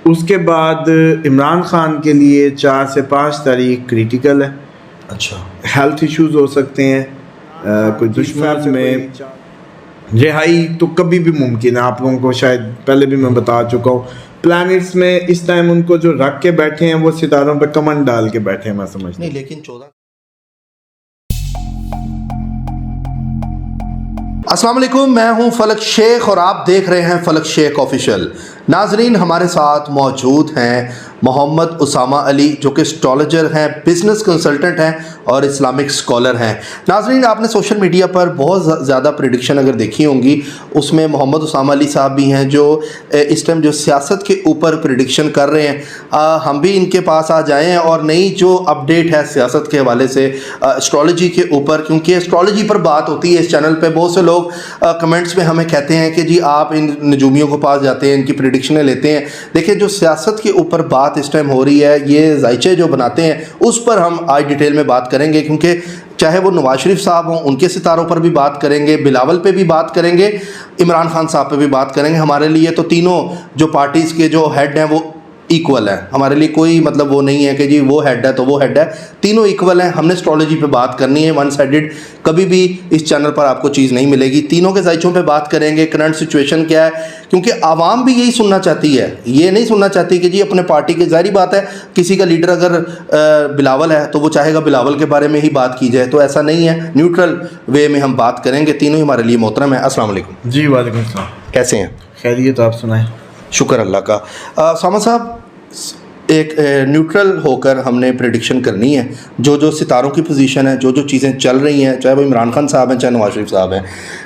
اس کے بعد عمران خان کے لیے 4 سے 5 تاریخ کریٹیکل ہے. اچھا, ہیلتھ ایشوز ہو سکتے ہیں, کوئی دشمن میں رہائی تو کبھی بھی ممکن ہے. آپ لوگوں کو شاید پہلے بھی میں بتا چکا ہوں, پلانٹس میں اس ٹائم ان کو جو رکھ کے بیٹھے ہیں وہ ستاروں پہ کمن ڈال کے بیٹھے ہیں, میں سمجھتا ہوں. نہیں لیکن 14. السلام علیکم, میں ہوں فلک شیخ اور آپ دیکھ رہے ہیں فلک شیخ آفیشیل. ناظرین, ہمارے ساتھ موجود ہیں محمد اسامہ علی جو کہ اسٹرالوجر ہیں, بزنس کنسلٹنٹ ہیں اور اسلامک اسکالر ہیں. ناظرین, آپ نے سوشل میڈیا پر بہت زیادہ پریڈکشن اگر دیکھی ہوں گی, اس میں محمد اسامہ علی صاحب بھی ہیں جو اس ٹائم جو سیاست کے اوپر پریڈکشن کر رہے ہیں. ہم بھی ان کے پاس آ جائیں اور نئی جو اپڈیٹ ہے سیاست کے حوالے سے اسٹرالوجی کے اوپر, کیونکہ اسٹرالوجی پر بات ہوتی ہے اس چینل پہ. بہت سے لوگ کمنٹس میں ہمیں کہتے ہیں کہ جی آپ ان نجومیوں کے پاس جاتے ہیں, ان کی پریڈکشنیں لیتے ہیں. دیکھیں, جو سیاست کے اوپر بات اس ٹائم ہو رہی ہے, یہ ذائچے جو بناتے ہیں اس پر ہم آج ڈیٹیل میں بات کریں گے, کیونکہ چاہے وہ نواز شریف صاحب ہوں, ان کے ستاروں پر بھی بات کریں گے, بلاول پہ بھی بات کریں گے, عمران خان صاحب پہ بھی بات کریں گے. ہمارے لیے تو تینوں جو پارٹیز کے جو ہیڈ ہیں وہ ایکول ہے. ہمارے لیے کوئی مطلب وہ نہیں ہے کہ جی وہ ہیڈ ہے تو وہ ہیڈ ہے, تینوں ایکول ہیں. ہم نے اسٹرالوجی پہ بات کرنی ہے, ون سائیڈڈ کبھی بھی اس چینل پر آپ کو چیز نہیں ملے گی. تینوں کے ذائچوں پہ بات کریں گے, کرنٹ سچویشن کیا ہے, کیونکہ عوام بھی یہی سننا چاہتی ہے. یہ نہیں سننا چاہتی کہ جی اپنے پارٹی کی, ظاہری بات ہے کسی کا لیڈر اگر بلاول ہے تو وہ چاہے گا بلاول کے بارے میں ہی بات کی جائے, تو ایسا نہیں ہے. نیوٹرل وے میں ہم بات کریں گے. تینوں ہی ہمارے لیے محترم ہیں. السلام علیکم. جی وعلیکم السلام. کیسے ہیں؟ خیریت, آپ سنائیں. شکر اللہ کا. سامہ صاحب, ایک نیوٹرل ہو کر ہم نے پریڈکشن کرنی ہے. جو ستاروں کی پوزیشن ہے, جو چیزیں چل رہی ہیں, چاہے وہ عمران خان صاحب ہیں, چاہے نواز شریف صاحب ہیں,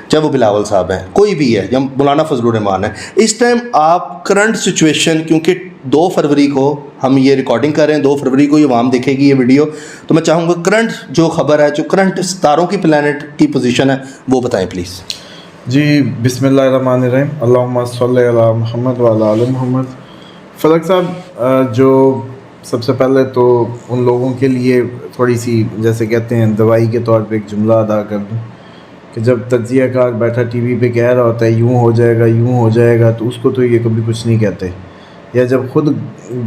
چاہے وہ بلاول صاحب ہیں, کوئی بھی ہے, یا مولانا فضل الرحمان ہے, اس ٹائم آپ کرنٹ سچویشن, کیونکہ 2 فروری کو ہم یہ ریکارڈنگ کر رہے ہیں, 2 فروری کو یہ عوام دیکھے گی یہ ویڈیو, تو میں چاہوں گا کرنٹ جو خبر ہے, جو کرنٹ ستاروں کی پلانٹ کی پوزیشن ہے وہ بتائیں پلیز. جی بسم اللہ الرحمن الرحیم. اللہم صلی علی محمد وعلی آل محمد. فلک صاحب, جو سب سے پہلے تو ان لوگوں کے لیے تھوڑی سی جیسے کہتے ہیں دوائی کے طور پہ ایک جملہ ادا کر دوں کہ جب تجزیہ کار بیٹھا ٹی وی پہ کہہ رہا ہوتا ہے یوں ہو جائے گا, یوں ہو جائے گا, تو اس کو تو یہ کبھی کچھ نہیں کہتے. یا جب خود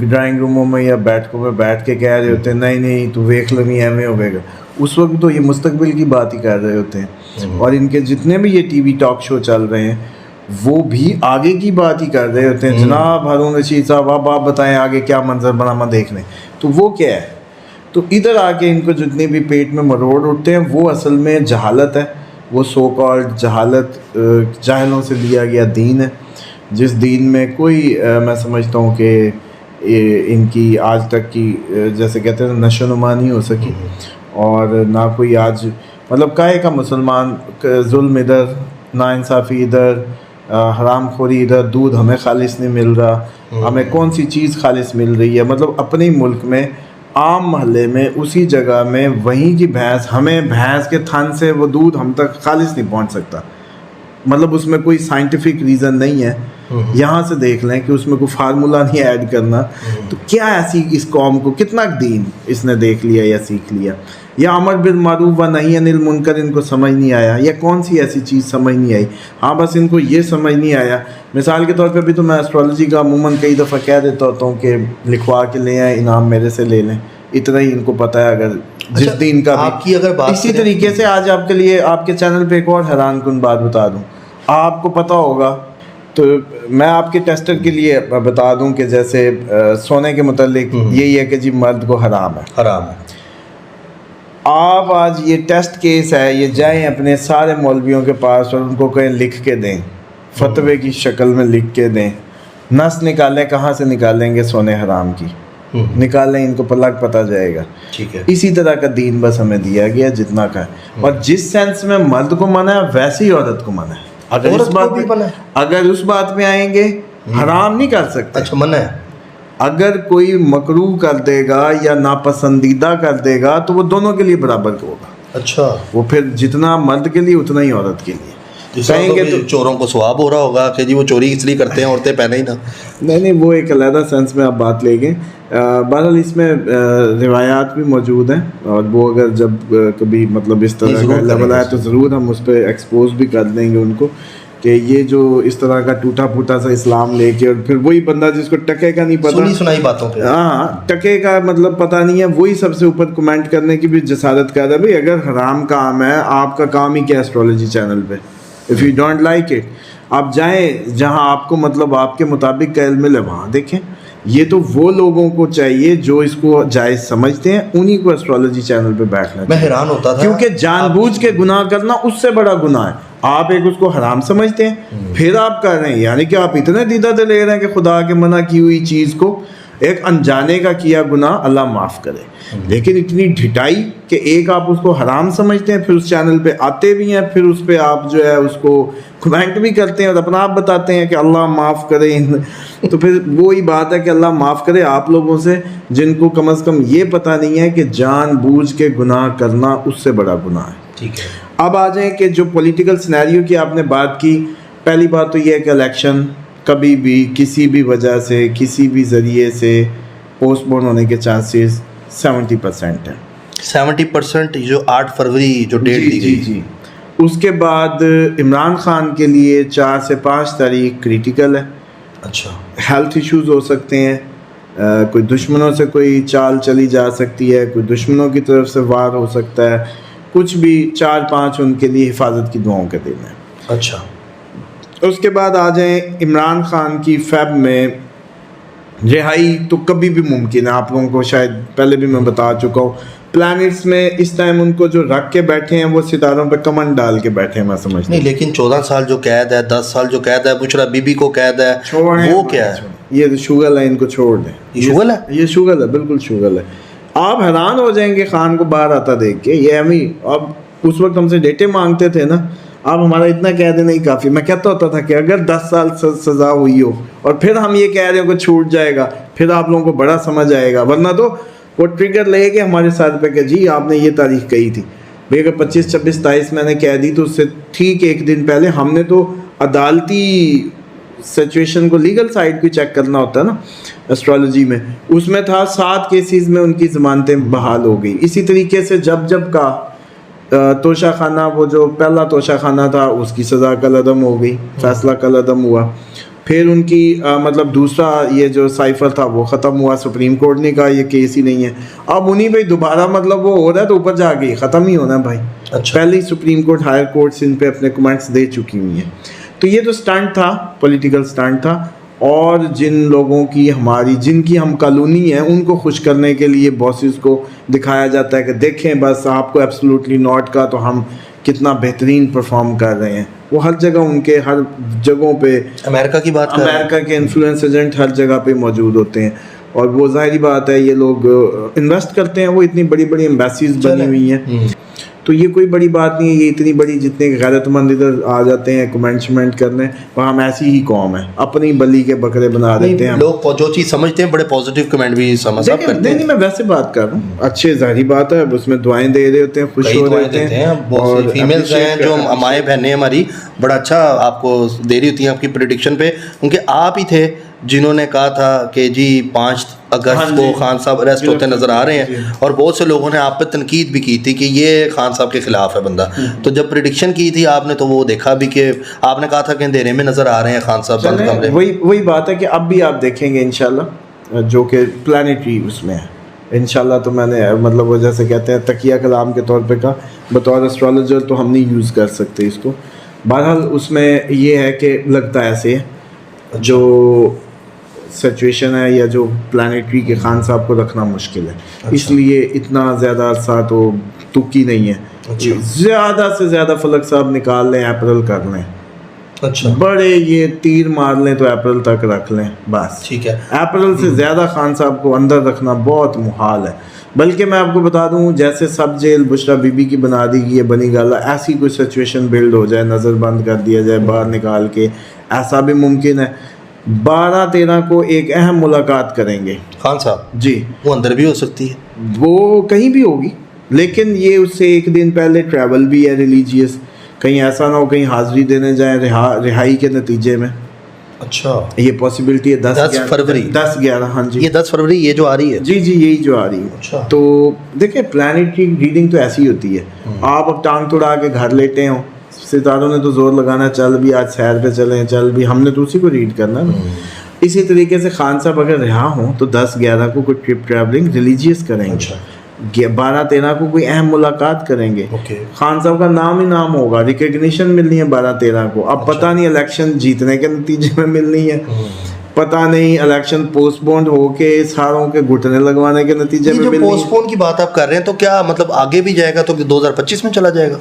ڈرائنگ روموں میں یا بیٹھکوں میں بیٹھ کے کہہ رہے ہوتے ہیں نہیں نہیں تو ویکھ لو نہیں ایویں ہوئے گا, اس وقت تو یہ مستقبل کی بات ہی کر رہے ہوتے ہیں. اور ان کے جتنے بھی یہ ٹی وی ٹاک شو چل رہے ہیں وہ بھی آگے کی بات ہی کر رہے ہوتے ہیں. جناب ہارون رشید صاحب آپ بتائیں آگے کیا منظر بناما دیکھ لیں, تو وہ کیا ہے. تو ادھر آ کے ان کو جتنے بھی پیٹ میں مروڑ اٹھتے ہیں وہ اصل میں جہالت ہے. وہ سو کالڈ جہالت, جاہلوں سے لیا گیا دین ہے, جس دین میں کوئی میں سمجھتا ہوں کہ ان کی آج تک کی جیسے کہتے ہیں نشو نما نہیں ہو سکی. اور نہ کوئی آج مطلب کاہے کا مسلمان, ظلم ادھر, ناانصافی ادھر, حرام خوری ادھر, دودھ ہمیں خالص نہیں مل رہا, ہمیں کون سی چیز خالص مل رہی ہے. مطلب اپنے ملک میں عام محلے میں اسی جگہ میں وہیں کی بھینس, ہمیں بھینس کے تھن سے وہ دودھ ہم تک خالص نہیں پہنچ سکتا. مطلب اس میں کوئی سائنٹیفک ریزن نہیں ہے. یہاں سے دیکھ لیں کہ اس میں کوئی فارمولہ نہیں ایڈ کرنا. تو کیا ایسی اس قوم کو کتنا دین اس نے دیکھ لیا یا سیکھ لیا, یا امر بالمعروف و نہی عن المنکر ان کو سمجھ نہیں آیا, یا کون سی ایسی چیز سمجھ نہیں آئی. ہاں بس ان کو یہ سمجھ نہیں آیا. مثال کے طور پہ بھی تو میں اسٹرالوجی کا عموماً کئی دفعہ کہہ دیتا ہوتا ہوں کہ لکھوا کے لے آئیں, انعام میرے سے لے لیں, اتنا ہی ان کو پتہ ہے. اگر جس دین کا آپ کی اگر بات اسی طریقے سے آج آپ کے لیے آپ کے چینل پہ ایک اور حیران کن بات بتا دوں. آپ کو پتہ ہوگا تو میں آپ کے ٹیسٹر کے لیے بتا دوں کہ جیسے سونے کے متعلق یہی ہے کہ جی مرد کو حرام ہے, حرام ہے. آپ آج یہ ٹیسٹ کیس ہے, یہ جائیں اپنے سارے مولویوں کے پاس اور ان کو کہیں لکھ کے دیں, فتوے کی شکل میں لکھ کے دیں, نس نکالیں, کہاں سے نکالیں گے سونے حرام کی, نکالیں, ان کو پلک پتہ جائے گا. ٹھیک ہے. اسی طرح کا دین بس ہمیں دیا گیا جتنا کا ہے, اور جس سینس میں مرد کو منع ہے ویسے ہی عورت کو منع ہے. اگر اس بات میں آئیں گے حرام نہیں کر سکتے. اچھا, منع ہے. اگر کوئی مکروہ کر دے گا یا ناپسندیدہ کر دے گا تو وہ دونوں کے لیے برابر ہوگا. اچھا, وہ پھر جتنا مرد کے لیے اتنا ہی عورت کے لیے. کہیں گے تو چوروں کو ثواب ہو رہا ہوگا کہ جی وہ چوری اس لیے کرتے ہیں, عورتیں پہنے ہی نہ. نہیں, وہ ایک علیحدہ سینس میں آپ بات لے گئے. بہرحال اس میں روایات بھی موجود ہیں, اور وہ اگر جب کبھی مطلب اس طرح کا لیول آئے تو ضرور ہم اس پہ ایکسپوز بھی کر دیں گے ان کو. کہ یہ جو اس طرح کا ٹوٹا پھوٹا سا اسلام لے کے، اور پھر وہی بندہ جس کو ٹکے کا نہیں پتا، سنی سنائی باتوں پہ، ہاں ٹکے کا مطلب پتہ نہیں ہے، وہی سب سے اوپر کمنٹ کرنے کی بھی جسارت کر رہا ہے. بھائی اگر حرام کام ہے، آپ کا کام ہی کیا ایسٹرولوجی چینل پہ؟ If you don't like it, آپ جائیں جہاں آپ کو مطلب آپ کے مطابق کا علم ہے وہاں دیکھیں. یہ تو وہ لوگوں کو چاہیے جو اس کو جائز سمجھتے ہیں، انہی کو ایسٹرولوجی چینل پہ بیٹھنا میں چاہیے. حیران ہوتا تھا کیونکہ جان بوجھ کے گناہ کرنا اس سے بڑا گناہ ہے. آپ ایک اس کو حرام سمجھتے ہیں، پھر آپ کر رہے ہیں، یعنی کہ آپ اتنے دیدہ دل لے رہے ہیں کہ خدا کے منع کی ہوئی چیز کو، ایک انجانے کا کیا گناہ اللہ معاف کرے. لیکن اتنی ڈھٹائی کہ ایک آپ اس کو حرام سمجھتے ہیں، پھر اس چینل پہ آتے بھی ہیں، پھر اس پہ آپ جو ہے اس کو کمنٹ بھی کرتے ہیں اور اپنا آپ بتاتے ہیں کہ اللہ معاف کرے. تو پھر وہی بات ہے کہ اللہ معاف کرے آپ لوگوں سے جن کو کم از کم یہ پتہ نہیں ہے کہ جان بوجھ کے گناہ کرنا اس سے بڑا گناہ ہے. ٹھیک ہے. اب آ جائیں کہ جو پولیٹیکل سینیریو کی آپ نے بات کی، پہلی بات تو یہ ہے کہ الیکشن کبھی بھی کسی بھی وجہ سے کسی بھی ذریعے سے پوسٹ پون ہونے کے چانسز 70% ہیں. 70% جو 8 فروری جو ڈیٹ دی گئی. جی. اس کے بعد عمران خان کے لیے 4 سے 5 تاریخ کریٹیکل ہے. اچھا. ہیلتھ ایشوز ہو سکتے ہیں، کوئی دشمنوں سے کوئی چال چلی جا سکتی ہے، کوئی دشمنوں کی طرف سے وار ہو سکتا ہے، کچھ بھی 4-5 ان کے لیے حفاظت کی دعاؤں کے دن ہیں. اچھا. اس کے بعد آ جائیں عمران خان کی فیب میں رہائی تو کبھی بھی ممکن ہے. آپ لوگوں کو شاید پہلے بھی میں بتا چکا ہوں، پلانٹس میں اس ٹائم ان کو جو رکھ کے بیٹھے ہیں وہ ستاروں پہ کمن ڈال کے بیٹھے ہیں. میں سمجھتا نہیں، لیکن 14 سال جو قید ہے، 10 سال جو قید ہے، بشرا بی بی کو قید ہے، وہ کیا ہے؟ یہ شوگل ہے، ان کو چھوڑ دیں. شوگل ہے، یہ شوگل ہے، بالکل شوگل ہے. آپ حیران ہو جائیں گے خان کو باہر آتا دیکھ کے. یہ ہم ہی اب اس وقت ہم سے ڈیٹے مانگتے تھے نا، آپ ہمارا اتنا کہہ دیں نہیں کافی. میں کہتا ہوتا تھا کہ اگر 10 سال سزا ہوئی ہو اور پھر ہم یہ کہہ رہے ہیں کہ چھوٹ جائے گا، پھر آپ لوگوں کو بڑا سمجھ آئے گا. ورنہ تو وہ ٹریگر لگے کہ ہمارے ساتھ پہ کہ جی آپ نے یہ تاریخ کہی تھی. بھئی اگر 25, 26, 27 میں نے کہہ دی تو اس سے ٹھیک ایک دن پہلے ہم نے تو عدالتی سچویشن کو، لیگل سائڈ کو چیک کرنا ہوتا ہے نا ایسٹرالوجی میں. اس میں تھا 7 کیسز میں ان کی ضمانتیں بحال ہو گئی. اسی طریقے سے جب کا توشہ خانہ، وہ جو پہلا توشہ خانہ تھا، اس کی سزا کل عدم ہو گئی، فیصلہ کل عدم ہوا. پھر ان کی مطلب دوسرا یہ جو سائفر تھا وہ ختم ہوا. سپریم کورٹ نے کہا یہ کیس ہی نہیں ہے. اب انہیں بھائی دوبارہ مطلب وہ ہو رہا ہے تو اوپر جا کے ختم ہی ہونا ہے بھائی. پہلے ہی سپریم کورٹ، ہائر کورٹس ان پہ اپنے کمنٹس دے چکی ہوئی ہیں. تو یہ تو سٹنٹ تھا، پولیٹیکل سٹنٹ تھا. اور جن لوگوں کی جن کی ہم کالونی ہیں ان کو خوش کرنے کے لیے باسز کو دکھایا جاتا ہے کہ دیکھیں بس آپ کو ایبسولوٹلی ناٹ کا تو ہم کتنا بہترین پرفارم کر رہے ہیں. وہ ہر جگہ ان کے ہر جگہوں پہ امریکہ کی بات کر رہے ہیں، امریکہ کے انفلوئنس ایجنٹ ہر جگہ پہ موجود ہوتے ہیں. اور وہ ظاہری بات ہے یہ لوگ انویسٹ کرتے ہیں، وہ اتنی بڑی بڑی ایمبیسیز بنی ہوئی ہیں. تو یہ کوئی بڑی بات نہیں ہے. یہ اتنی بڑی جتنے غیرت مند ادھر آ جاتے ہیں کمنٹ کرنے، وہاں ہم ایسی ہی قوم ہے، اپنی بلی کے بکرے بنا دیتے ہیں. لوگ جو چیز سمجھتے ہیں بڑے پازیٹیو کمنٹ بھی کرتے ہیں. نہیں میں ویسے بات کر رہا ہوں، اچھے ظاہری بات ہے، اس میں دعائیں دے رہے ہوتے ہیں، خوش ہو رہے ہیں. اور فیمیلز ہیں جو ہمارے بہنیں ہماری بڑا اچھا آپ کو دے رہی ہوتی ہیں آپ کی پریڈکشن پہ. کیونکہ آپ ہی تھے جنہوں نے کہا تھا کہ جی 5 اگست کو خان صاحب اریسٹ ہوتے نظر آ رہے ہیں، اور بہت سے لوگوں نے آپ پہ تنقید بھی کی تھی کہ یہ خان صاحب کے خلاف ہے بندہ. تو جب پریڈکشن کی تھی آپ نے تو وہ دیکھا بھی کہ آپ نے کہا تھا کہ اندھیرے میں نظر آ رہے ہیں خان صاحب بند کمرے. وہی بات ہے کہ اب بھی آپ دیکھیں گے انشاءاللہ جو کہ پلانیٹری اس میں ہے انشاءاللہ. تو میں نے مطلب وہ جیسے کہتے ہیں تکیہ کلام کے طور پہ کہا، بطور اسٹرالوجر تو ہم نہیں یوز کر سکتے اس کو. بہرحال اس میں یہ ہے کہ لگتا ایسے ہے جو سچویشن ہے یا جو پلانیٹری کے خان صاحب کو رکھنا مشکل ہے. اس لیے اتنا زیادہ عرصہ تو تکی نہیں ہے. زیادہ سے زیادہ فلک صاحب نکال لیں، اپریل کر لیں. بڑے یہ تیر مار لیں تو اپریل تک رکھ لیں بس. ٹھیک ہے. اپریل سے زیادہ خان صاحب کو اندر رکھنا بہت محال ہے. بلکہ میں آپ کو بتا دوں جیسے سب جیل بشرا بی بی کی بنا دی گئی ہے بنی گالا، ایسی کوئی سچویشن بلڈ ہو جائے، نظر بند کر دیا جائے باہر نکال کے، ایسا بھی ممکن ہے. 12-13 کو ایک اہم ملاقات کریں گے خان صاحب. جی وہ اندر بھی ہو سکتی ہے، وہ کہیں بھی ہوگی، لیکن یہ اس سے ایک دن پہلے ٹریول بھی ہے ریلیجیس. کہیں ایسا نہ ہو کہیں حاضری دینے جائیں رہائی کے نتیجے میں. اچھا یہ پاسبلٹی ہے 10 فروری 10-11. ہاں جی یہ 10 فروری یہ جو آ رہی ہے. جی یہی جو آ رہی ہے. اچھا. تو دیکھیں پلانیٹری ریڈنگ تو ایسی ہوتی ہے، آپ اب ٹانگ توڑا کے گھر لیٹے ہوں ستاروں نے تو زور لگانا چل بھی آج سیر پہ چلیں چل بھی, ہم نے تو اسی کو ریڈ کرنا ہے نا. اسی طریقے سے خان صاحب اگر رہا ہوں تو 10-11 کو کوئی ٹرپ ٹریولنگ ریلیجیس کریں گے, 12-13 کو کوئی اہم ملاقات کریں گے. خان صاحب کا نام ہی نام ہوگا, ریکگنیشن ملنی ہے 12-13 کو. اب پتہ نہیں الیکشن جیتنے کے نتیجے میں ملنی ہے, پتہ نہیں الیکشن پوسٹ پون ہو کے ساروں کے گھٹنے لگوانے کے نتیجے میں ملنی ہے. پوسٹ پون کی بات آپ کر رہے ہیں تو کیا مطلب آگے بھی جائے گا تو 2025 میں چلا جائے گا؟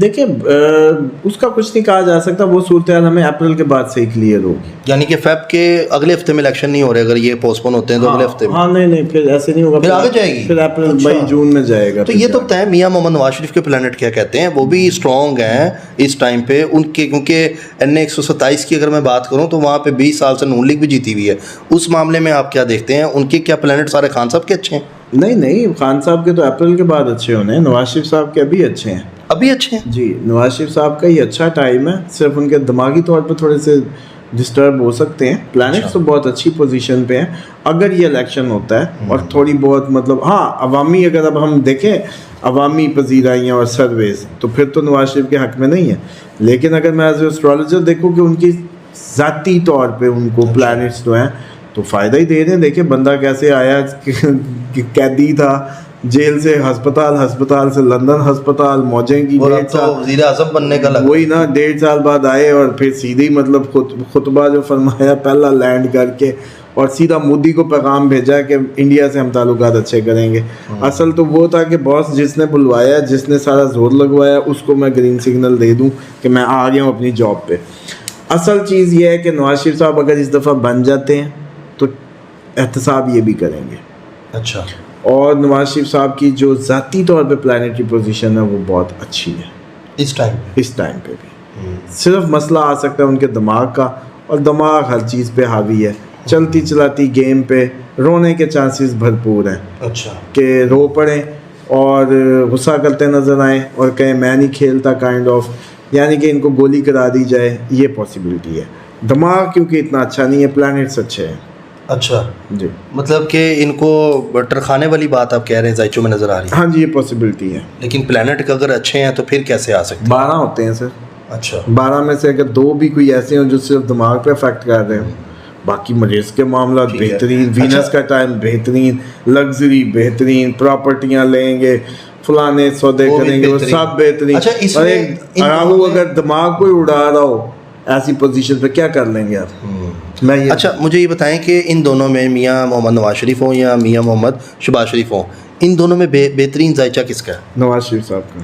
دیکھیں اس کا کچھ نہیں کہا جا سکتا, وہ صورتحال ہمیں اپریل کے بعد سے ہی کلیئر ہوگی. یعنی کہ فیب کے اگلے ہفتے میں الیکشن نہیں ہو رہے, اگر یہ پوسٹ پون ہوتے ہیں تو اگلے ہفتے میں. ہاں نہیں پھر ایسے نہیں ہوگا, پھر آگے جائے گی, پھر اپریل مئی جون میں جائے گا. تو یہ تو طے. میاں محمد نواز شریف کے پلانٹ کیا کہتے ہیں, وہ بھی اسٹرانگ ہیں اس ٹائم پہ ان کے, کیونکہ NA-127 کی اگر میں بات کروں تو وہاں پہ 20 سال سے نون لیگ بھی جیتی ہوئی ہے. اس معاملے میں آپ کیا دیکھتے ہیں, ان کے کیا پلانٹ سارے خان صاحب کے اچھے ہیں؟ نہیں خان صاحب کے تو اپریل کے بعد اچھے ہونے ہیں, نواز شریف صاحب کے ابھی اچھے ہیں. ابھی اچھے ہیں جی, نواز شریف صاحب کا یہ اچھا ٹائم ہے, صرف ان کے دماغی طور پہ تھوڑے سے ڈسٹرب ہو سکتے ہیں. پلانٹس تو بہت اچھی پوزیشن پہ ہیں. اگر یہ الیکشن ہوتا ہے اور تھوڑی بہت مطلب ہاں عوامی, اگر اب ہم دیکھیں عوامی پذیرائیاں اور سرویز, تو پھر تو نواز شریف کے حق میں نہیں ہے. لیکن اگر میں ایز اے اسٹرالوجر دیکھوں کہ ان کی ذاتی طور پہ ان کو پلانٹس جو ہیں تو فائدہ ہی دے رہے ہیں. دیکھیں بندہ کیسے آیا, قیدی تھا جیل سے ہسپتال سے لندن ہسپتال, موجیں کی 1.5 سال وزیر اعظم بننے کا لگا, وہی نا 1.5 سال بعد آئے اور پھر سیدھے مطلب خطبہ جو فرمایا پہلا لینڈ کر کے, اور سیدھا مودی کو پیغام بھیجا کہ انڈیا سے ہم تعلقات اچھے کریں گے. اصل تو وہ تھا کہ باس جس نے بلوایا, جس نے سارا زور لگوایا, اس کو میں گرین سگنل دے دوں کہ میں آ گیا ہوں اپنی جاب پہ. اصل چیز یہ ہے کہ نواز شریف صاحب اگر اس دفعہ بن جاتے ہیں تو احتساب یہ بھی کریں گے. اچھا, اور نواز شریف صاحب کی جو ذاتی طور پہ پلانٹری پوزیشن ہے وہ بہت اچھی ہے اس ٹائم پہ بھی. صرف مسئلہ آ سکتا ہے ان کے دماغ کا, اور دماغ ہر چیز پہ حاوی ہے. چلتی چلاتی گیم پہ رونے کے چانسز بھرپور ہیں. اچھا, کہ رو پڑیں اور غصہ کرتے نظر آئیں اور کہیں میں نہیں کھیلتا کائنڈ آف, یعنی کہ ان کو گولی کرا دی جائے, یہ پاسبلٹی ہے. دماغ کیونکہ اتنا اچھا نہیں ہے, پلانٹس اچھے ہیں. اچھا جی, مطلب کہ ان کو ٹرخانے والی بات آپ کہہ رہے ہیں زائچوں میں نظر آ رہی ہے. ہاں جی, یہ پاسبلٹی ہے. لیکن پلانٹ اگر اچھے ہیں تو پھر کیسے آ سکتے ہیں؟ 12 ہوتے ہیں سر. اچھا, 12 میں سے اگر 2 بھی کوئی ایسے ہیں جو صرف دماغ پہ افیکٹ کر رہے ہیں, باقی مریض کے معاملات بہترین, وینس کا ٹائم بہترین, لگژری بہترین, پراپرٹیاں لیں گے, فلانے سودے کریں گے, وہ سب بہترین. راہو اگر دماغ کوئی اڑا رہا ہو ایسی پوزیشن پہ کیا کر لیں گے آپ؟ اچھا مجھے یہ بتائیں کہ ان دونوں میں میاں محمد نواز شریف ہوں یا میاں محمد شہباز شریف ہوں, ان دونوں میں بہترین ذائچہ کس کا ہے؟ نواز شریف صاحب کا.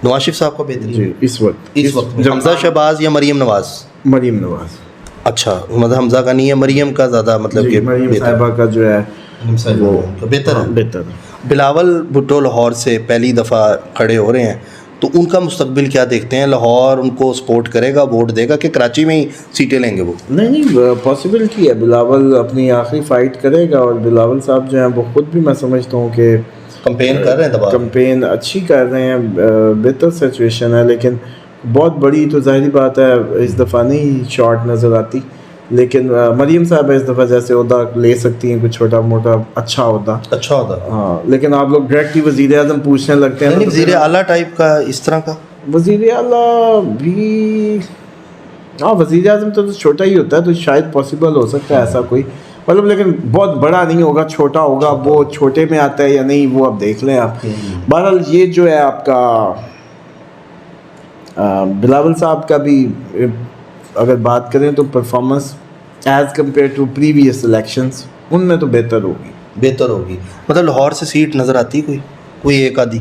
نواز شریف صاحب کا بہترین جی اس وقت حمزہ شہباز یا مریم نواز؟ مریم نواز. اچھا, مطلب حمزہ کا نہیں ہے, مریم کا زیادہ مطلب کہ مریم صاحبہ کا جو ہے وہ بہتر. بلاول بھٹو لاہور سے پہلی دفعہ کھڑے ہو رہے ہیں, تو ان کا مستقبل کیا دیکھتے ہیں؟ لاہور ان کو سپورٹ کرے گا, ووٹ دے گا, کہ کراچی میں ہی سیٹیں لیں گے وہ؟ نہیں, پاسبلٹی ہے. بلاول اپنی آخری فائٹ کرے گا, اور بلاول صاحب جو ہیں وہ خود بھی میں سمجھتا ہوں کہ کمپین کر رہے ہیں, کمپین اچھی کر رہے ہیں, بہتر سچویشن ہے. لیکن بہت بڑی تو ظاہری بات ہے اس دفعہ نہیں شارٹ نظر آتی. لیکن مریم صاحب اس دفعہ جیسے عہدہ لے سکتی ہیں, کوئی چھوٹا موٹا اچھا عہدہ. ہاں, لیکن آپ لوگ ڈائریکٹلی وزیر اعظم پوچھنے لگتے ہیں, وزیر اعلیٰ ٹائپ کا اس طرح کا. وزیر اعلیٰ بھی ہاں, وزیر اعظم تو چھوٹا ہی ہوتا ہے, تو شاید پاسبل ہو سکتا ہے ایسا کوئی, مطلب لیکن بہت بڑا نہیں ہوگا, چھوٹا ہوگا. وہ چھوٹے میں آتا ہے یا نہیں وہ اب دیکھ لیں آپ. بہرحال یہ جو ہے آپ کا بلاول صاحب کا بھی اگر بات کریں تو performance as compare to previous elections ان میں تو بہتر ہوگی. مطلب لاہور سے سیٹ نظر آتی کوئی ایک آدھی؟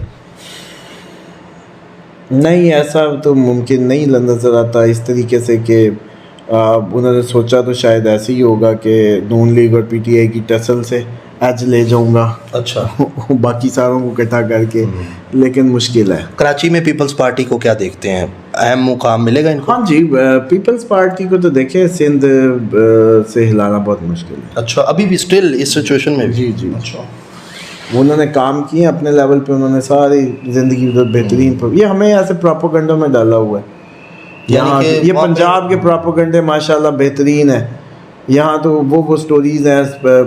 نہیں, ایسا تو ممکن نہیں نظر آتا اس طریقے سے کہ انہوں نے سوچا تو شاید ایسے ہی ہوگا کہ نون لیگ اور پی ٹی آئی کی ٹسل سے ایج لے جاؤں گا, اچھا, باقی ساروں کو اکٹھا کر کے, لیکن مشکل ہے. کراچی میں پیپلز پارٹی کو کیا دیکھتے ہیں, اہم مقام ملے گا ان کو؟ ہاں جی, پیپلز پارٹی کو تو دیکھیں سندھ سے ہلانا بہت مشکل ہے. اچھا, ابھی بھی اسٹل اس سچویشن میں؟ جی. اچھا, انہوں نے کام کیے اپنے لیول پہ, انہوں نے ساری زندگی بہترین, یہ ہمیں یہاں سے پراپوگنڈا میں ڈالا ہوا ہے. یہاں یہ پنجاب کے پراپوگنڈے ماشاءاللہ بہترین ہیں. یہاں تو وہ سٹوریز ہیں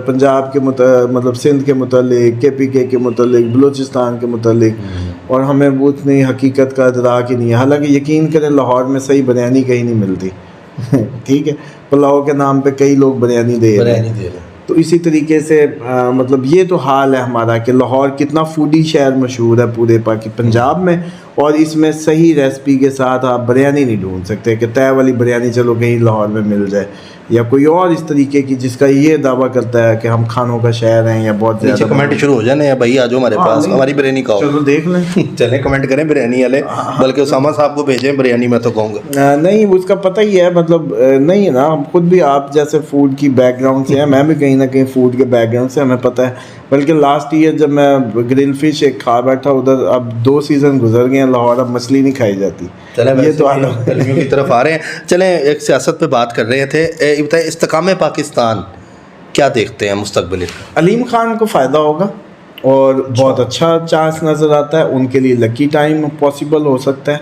پنجاب کے مطلب سندھ کے متعلق, کے پی کے متعلق, بلوچستان کے متعلق, اور ہمیں وہ اتنی حقیقت کا ادراک ہی نہیں ہے. حالانکہ یقین کریں لاہور میں صحیح بریانی کہیں نہیں ملتی. ٹھیک ہے, پلاؤ کے نام پہ کئی لوگ بریانی دے رہے ہیں. تو اسی طریقے سے مطلب یہ تو حال ہے ہمارا کہ لاہور کتنا فوڈی شہر مشہور ہے پورے پنجاب میں, اور اس میں صحیح ریسپی کے ساتھ آپ بریانی نہیں ڈھونڈ سکتے کہ طے والی بریانی چلو کہیں لاہور میں مل جائے, یا کوئی اور اس طریقے کی جس کا یہ دعویٰ کرتا ہے کہ ہم کھانوں کا شہر ہیں یا بہت زیادہ. کمنٹ شروع ہو جانے ہیں بھائی, آ جاؤ ہمارے پاس, ہماری بریانی کھاؤ. چلو دیکھ لیں, چلیں کمنٹ کریں بریانی والے, بلکہ اسامہ صاحب کو بھیجیں بریانی, میں تو کہوں گا. نہیں اس کا پتہ ہی ہے, مطلب نہیں ہے نا, ہم خود بھی آپ جیسے فوڈ کی بیک گراؤنڈ سے ہیں, میں بھی کہیں نہ کہیں فوڈ کے بیک گراؤنڈ سے, ہمیں پتہ ہے. بلکہ لاسٹ ایئر جب میں گرل فش ایک کھا بیٹھا ادھر, اب 2 سیزن گزر گئے ہیں لاہور, اب مچھلی نہیں کھائی جاتی. یہ تو گرمیوں کی طرف آ رہے ہیں. چلیں ایک سیاست پہ بات کر رہے تھے, یہ بتائیں استحکام پاکستان کیا دیکھتے ہیں مستقبل؟ علیم خان کو فائدہ ہوگا اور بہت اچھا چانس نظر آتا ہے, ان کے لیے لکی ٹائم پاسبل ہو سکتا ہے,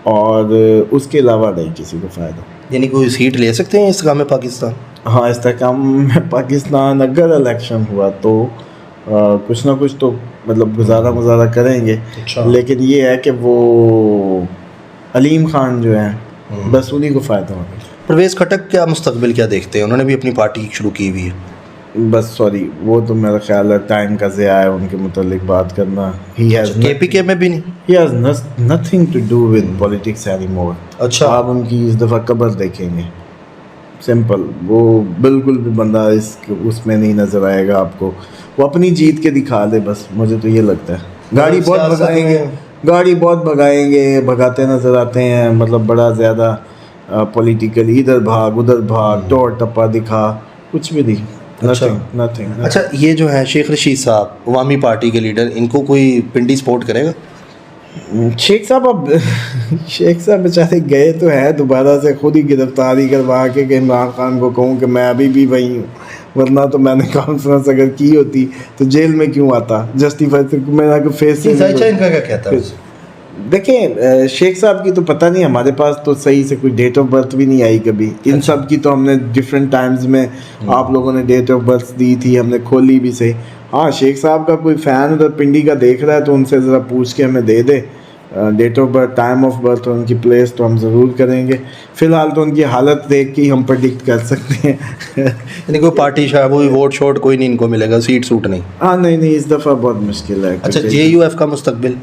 اور اس کے علاوہ نہیں کسی کو فائدہ. یعنی کوئی سیٹ لے سکتے ہیں استحکام پاکستان؟ ہاں, استحکام پاکستان اگر الیکشن ہوا تو کچھ نہ کچھ تو مطلب گزارا کریں گے. لیکن یہ ہے کہ وہ علیم خان جو ہیں بس انہیں کو فائدہ ہوگا. پرویز خٹک کیا مستقبل کیا دیکھتے ہیں؟ انہوں نے بھی اپنی پارٹی شروع کی ہوئی ہے. بس سوری, وہ تو میرا خیال ہے ٹائم کا ضیاع ہے ان کے متعلق بات کرنا. کے پی کے میں بھی نہیں, he has nothing to do with politics anymore. اچھا, آپ ان کی اس دفعہ قبر دیکھیں گے, سمپل, وہ بالکل بھی بندہ اس میں نہیں نظر آئے گا آپ کو. وہ اپنی جیت کے دکھا دے بس, مجھے تو یہ لگتا ہے. گاڑی بہت بھگائیں گے, بھگاتے نظر آتے ہیں, مطلب بڑا زیادہ پولیٹیکل, ادھر بھاگ ادھر بھاگ, ٹور ٹپا دکھا, کچھ بھی نہیں. اچھا, یہ جو ہے شیخ رشید صاحب عوامی پارٹی کے لیڈر, ان کو کوئی پنڈی سپورٹ کرے گا؟ شیخ صاحب بیچارے گئے تو ہیں, دوبارہ سے خود ہی گرفتاری کروا کے کہ عمران خان کو کہوں کہ میں ابھی بھی وہی ہوں, ورنہ تو میں نے کانفرنس اگر کی ہوتی تو جیل میں کیوں آتا, جسٹیفائی میرا کو فیس. ان کا کیا کہتا ہے؟ دیکھیں شیخ صاحب کی تو پتہ نہیں, ہمارے پاس تو صحیح سے کوئی ڈیٹ آف برتھ بھی نہیں آئی کبھی. ان سب کی تو ہم نے ڈفرینٹ ٹائمز میں آپ لوگوں نے ڈیٹ آف برتھ دی تھی, ہم نے کھولی بھی صحیح. ہاں, شیخ صاحب کا کوئی فین ادھر پنڈی کا دیکھ رہا ہے تو ان سے ذرا پوچھ کے ہمیں دے دے date of birth, time of birth اور ان کی پلیس, تو ہم ضرور کریں گے. فی الحال تو ان کی حالت دیکھ کے ہی ہم پرڈکٹ کر سکتے ہیں. یعنی کوئی پارٹی شاید کوئی ووٹ شوٹ کوئی نہیں ان کو ملے گا, سیٹ سوٹ نہیں. ہاں نہیں, اس دفعہ بہت مشکل ہے. اچھا, جے یو ایف کا مستقبل؟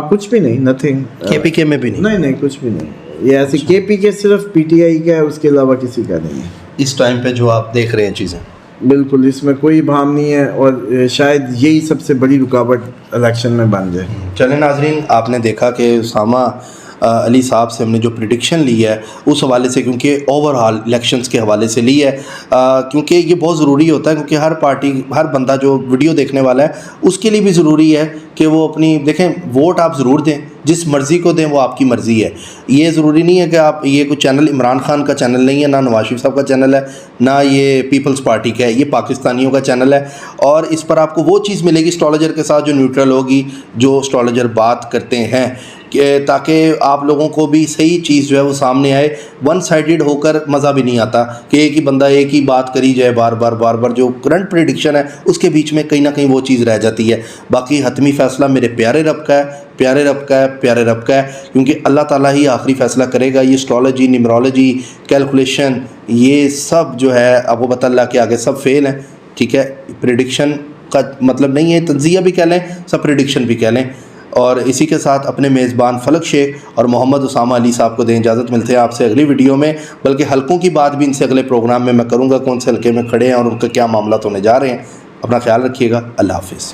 کچھ بھی نہیں, نتھنگ. کے پی کے میں بھی نہیں, کچھ بھی نہیں. یہ ایسے کے پی کے صرف پی ٹی آئی کا ہے, اس کے علاوہ کسی کا نہیں ہے اس ٹائم پہ جو آپ دیکھ رہے ہیں چیزیں. بالکل, اس میں کوئی ابہام نہیں ہے, اور شاید یہی سب سے بڑی رکاوٹ الیکشن میں بن جائے. چلیں ناظرین, آپ نے دیکھا کہ اسامہ علی صاحب سے ہم نے جو پریڈکشن لی ہے اس حوالے سے, کیونکہ اوور آل الیکشنز کے حوالے سے لی ہے, کیونکہ یہ بہت ضروری ہوتا ہے, کیونکہ ہر پارٹی, ہر بندہ جو ویڈیو دیکھنے والا ہے اس کے لیے بھی ضروری ہے کہ وہ اپنی دیکھیں, ووٹ آپ ضرور دیں, جس مرضی کو دیں وہ آپ کی مرضی ہے. یہ ضروری نہیں ہے کہ آپ, یہ کوئی چینل عمران خان کا چینل نہیں ہے, نہ نواز شریف صاحب کا چینل ہے, نہ یہ پیپلز پارٹی کا ہے, یہ پاکستانیوں کا چینل ہے. اور اس پر آپ کو وہ چیز ملے گی اسٹرالوجر کے ساتھ جو نیوٹرل ہوگی, جو اسٹرالوجر بات کرتے ہیں, کہ تاکہ آپ لوگوں کو بھی صحیح چیز جو ہے وہ سامنے آئے. ون سائیڈڈ ہو کر مزہ بھی نہیں آتا کہ ایک ہی بندہ ایک ہی بات کری جائے بار بار, جو کرنٹ پریڈکشن ہے اس کے بیچ میں کہیں نہ کہیں وہ چیز رہ جاتی ہے. باقی حتمی فیصلہ میرے پیارے رب کا ہے, کیونکہ اللہ تعالیٰ ہی آخری فیصلہ کرے گا. یہ اسٹرالوجی, نیمرولوجی, کیلکولیشن, یہ سب جو ہے آپ کو بتا اللہ کے آگے سب فیل ہیں. ٹھیک ہے, پریڈکشن کا مطلب نہیں ہے تجزیہ بھی کہہ لیں, سب پریڈکشن بھی کہہ لیں. اور اسی کے ساتھ اپنے میزبان فلک شیخ اور محمد اسامہ علی صاحب کو دیں اجازت. ملتے ہیں آپ سے اگلی ویڈیو میں, بلکہ حلقوں کی بات بھی ان سے اگلے پروگرام میں کروں گا, کون سے حلقے میں کھڑے ہیں اور ان کے کیا معاملات ہونے جا رہے ہیں. اپنا خیال رکھیے گا. اللہ حافظ.